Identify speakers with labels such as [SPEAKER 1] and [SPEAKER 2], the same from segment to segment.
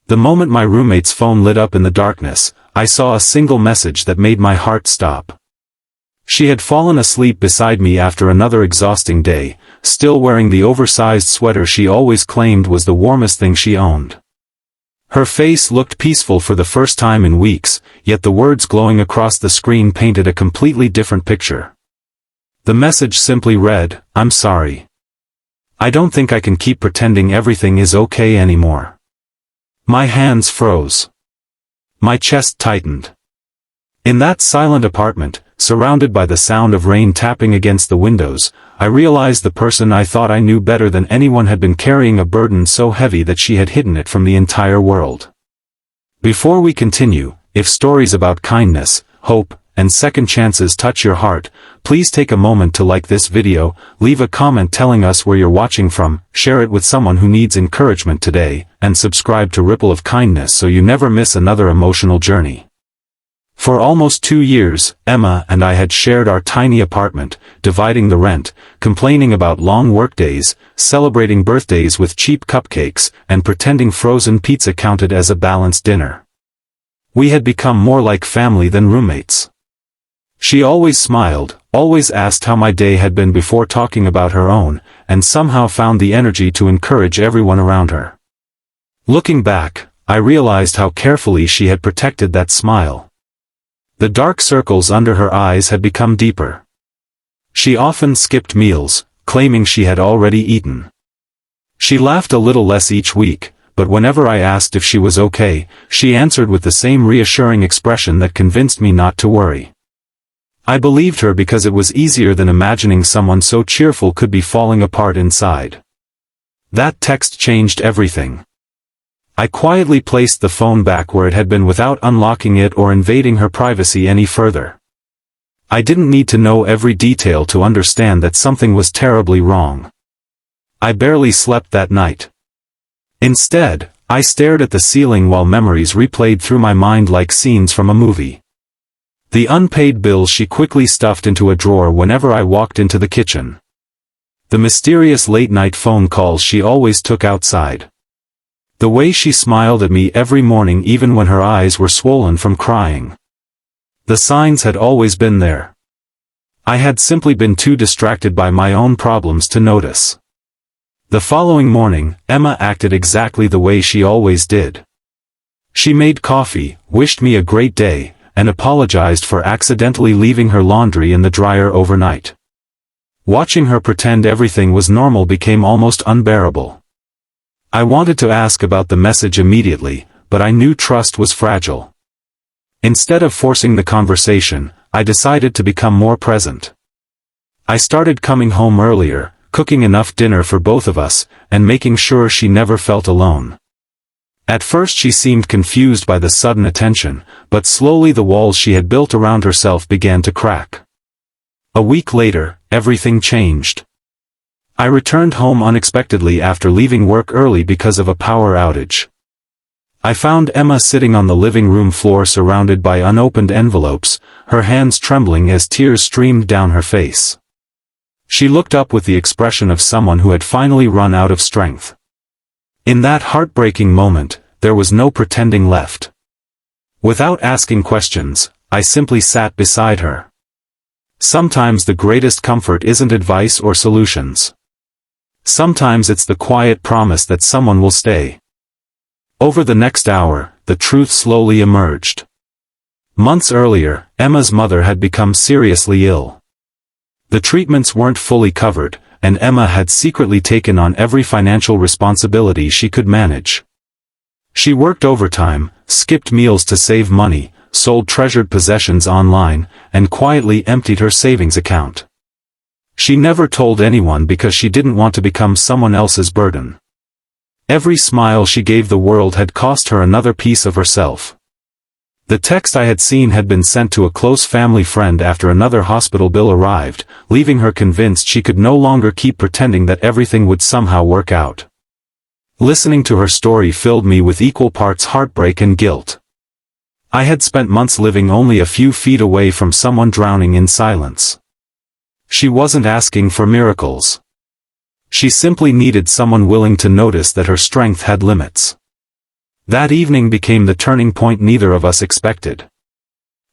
[SPEAKER 1] The moment my roommate's phone lit up in the darkness, I saw a single message that made my heart stop. She had fallen asleep beside me after another exhausting day, still wearing the oversized sweater she always claimed was the warmest thing she owned. Her face looked peaceful for the first time in weeks, yet the words glowing across the screen painted a completely different picture. The message simply read, "I'm sorry. I don't think I can keep pretending everything is okay anymore." My hands froze. My chest tightened. In that silent apartment, surrounded by the sound of rain tapping against the windows, I realized the person I thought I knew better than anyone had been carrying a burden so heavy that she had hidden it from the entire world. Before we continue, if stories about kindness, hope, and second chances touch your heart, please take a moment to like this video, leave a comment telling us where you're watching from, share it with someone who needs encouragement today, and subscribe to Ripple of Kindness so you never miss another emotional journey. For almost 2 years, Emma and I had shared our tiny apartment, dividing the rent, complaining about long workdays, celebrating birthdays with cheap cupcakes, and pretending frozen pizza counted as a balanced dinner. We had become more like family than roommates. She always smiled, always asked how my day had been before talking about her own, and somehow found the energy to encourage everyone around her. Looking back, I realized how carefully she had protected that smile. The dark circles under her eyes had become deeper. She often skipped meals, claiming she had already eaten. She laughed a little less each week, but whenever I asked if she was okay, she answered with the same reassuring expression that convinced me not to worry. I believed her because it was easier than imagining someone so cheerful could be falling apart inside. That text changed everything. I quietly placed the phone back where it had been without unlocking it or invading her privacy any further. I didn't need to know every detail to understand that something was terribly wrong. I barely slept that night. Instead, I stared at the ceiling while memories replayed through my mind like scenes from a movie. The unpaid bills she quickly stuffed into a drawer whenever I walked into the kitchen. The mysterious late-night phone calls she always took outside. The way she smiled at me every morning even when her eyes were swollen from crying. The signs had always been there. I had simply been too distracted by my own problems to notice. The following morning, Emma acted exactly the way she always did. She made coffee, wished me a great day, and apologized for accidentally leaving her laundry in the dryer overnight. Watching her pretend everything was normal became almost unbearable. I wanted to ask about the message immediately, but I knew trust was fragile. Instead of forcing the conversation, I decided to become more present. I started coming home earlier, cooking enough dinner for both of us, and making sure she never felt alone. At first she seemed confused by the sudden attention, but slowly the walls she had built around herself began to crack. A week later, everything changed. I returned home unexpectedly after leaving work early because of a power outage. I found Emma sitting on the living room floor surrounded by unopened envelopes, her hands trembling as tears streamed down her face. She looked up with the expression of someone who had finally run out of strength. In that heartbreaking moment, there was no pretending left. Without asking questions, I simply sat beside her. Sometimes the greatest comfort isn't advice or solutions. Sometimes it's the quiet promise that someone will stay. Over the next hour, the truth slowly emerged. Months earlier, Emma's mother had become seriously ill. The treatments weren't fully covered, and Emma had secretly taken on every financial responsibility she could manage. She worked overtime, skipped meals to save money, sold treasured possessions online, and quietly emptied her savings account. She never told anyone because she didn't want to become someone else's burden. Every smile she gave the world had cost her another piece of herself. The text I had seen had been sent to a close family friend after another hospital bill arrived, leaving her convinced she could no longer keep pretending that everything would somehow work out. Listening to her story filled me with equal parts heartbreak and guilt. I had spent months living only a few feet away from someone drowning in silence. She wasn't asking for miracles. She simply needed someone willing to notice that her strength had limits. That evening became the turning point neither of us expected.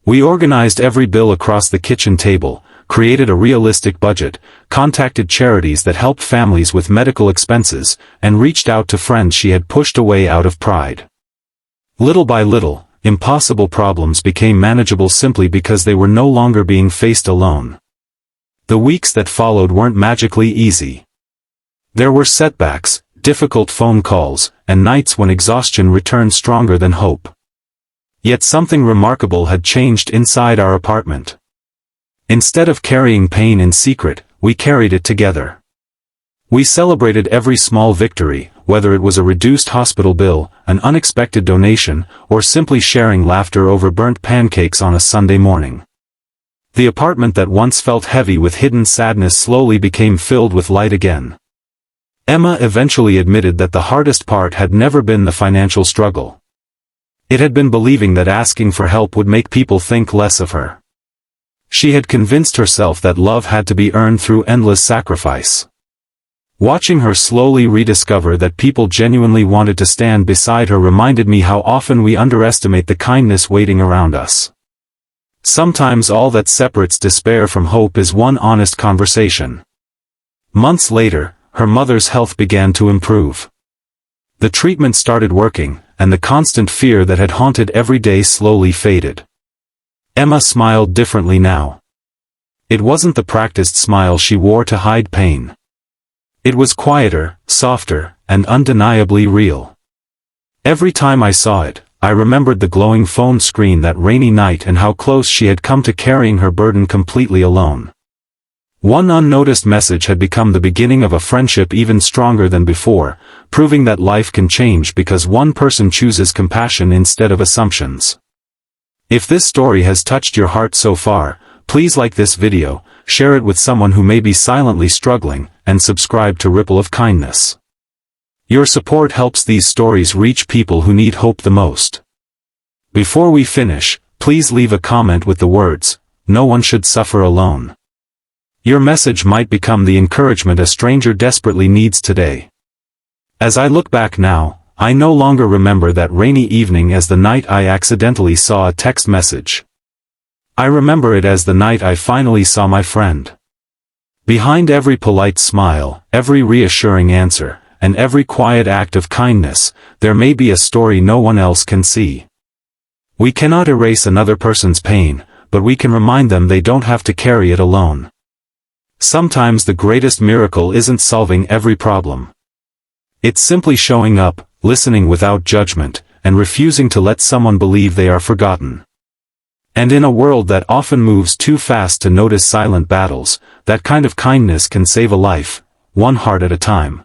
[SPEAKER 1] We organized every bill across the kitchen table, created a realistic budget, contacted charities that helped families with medical expenses, and reached out to friends she had pushed away out of pride. Little by little, impossible problems became manageable simply because they were no longer being faced alone. The weeks that followed weren't magically easy. There were setbacks, difficult phone calls, and nights when exhaustion returned stronger than hope. Yet something remarkable had changed inside our apartment. Instead of carrying pain in secret, we carried it together. We celebrated every small victory, whether it was a reduced hospital bill, an unexpected donation, or simply sharing laughter over burnt pancakes on a Sunday morning. The apartment that once felt heavy with hidden sadness slowly became filled with light again. Emma eventually admitted that the hardest part had never been the financial struggle. It had been believing that asking for help would make people think less of her. She had convinced herself that love had to be earned through endless sacrifice. Watching her slowly rediscover that people genuinely wanted to stand beside her reminded me how often we underestimate the kindness waiting around us. Sometimes all that separates despair from hope is one honest conversation. Months later, her mother's health began to improve. The treatment started working, and the constant fear that had haunted every day slowly faded. Emma smiled differently now. It wasn't the practiced smile she wore to hide pain. It was quieter, softer, and undeniably real. Every time I saw it, I remembered the glowing phone screen that rainy night and how close she had come to carrying her burden completely alone. One unnoticed message had become the beginning of a friendship even stronger than before, proving that life can change because one person chooses compassion instead of assumptions. If this story has touched your heart so far, please like this video, share it with someone who may be silently struggling, and subscribe to Ripple of Kindness. Your support helps these stories reach people who need hope the most. Before we finish, please leave a comment with the words, "No one should suffer alone." Your message might become the encouragement a stranger desperately needs today. As I look back now, I no longer remember that rainy evening as the night I accidentally saw a text message. I remember it as the night I finally saw my friend. Behind every polite smile, every reassuring answer, and every quiet act of kindness, there may be a story no one else can see. We cannot erase another person's pain, but we can remind them they don't have to carry it alone. Sometimes the greatest miracle isn't solving every problem. It's simply showing up, listening without judgment, and refusing to let someone believe they are forgotten. And in a world that often moves too fast to notice silent battles, that kind of kindness can save a life, one heart at a time.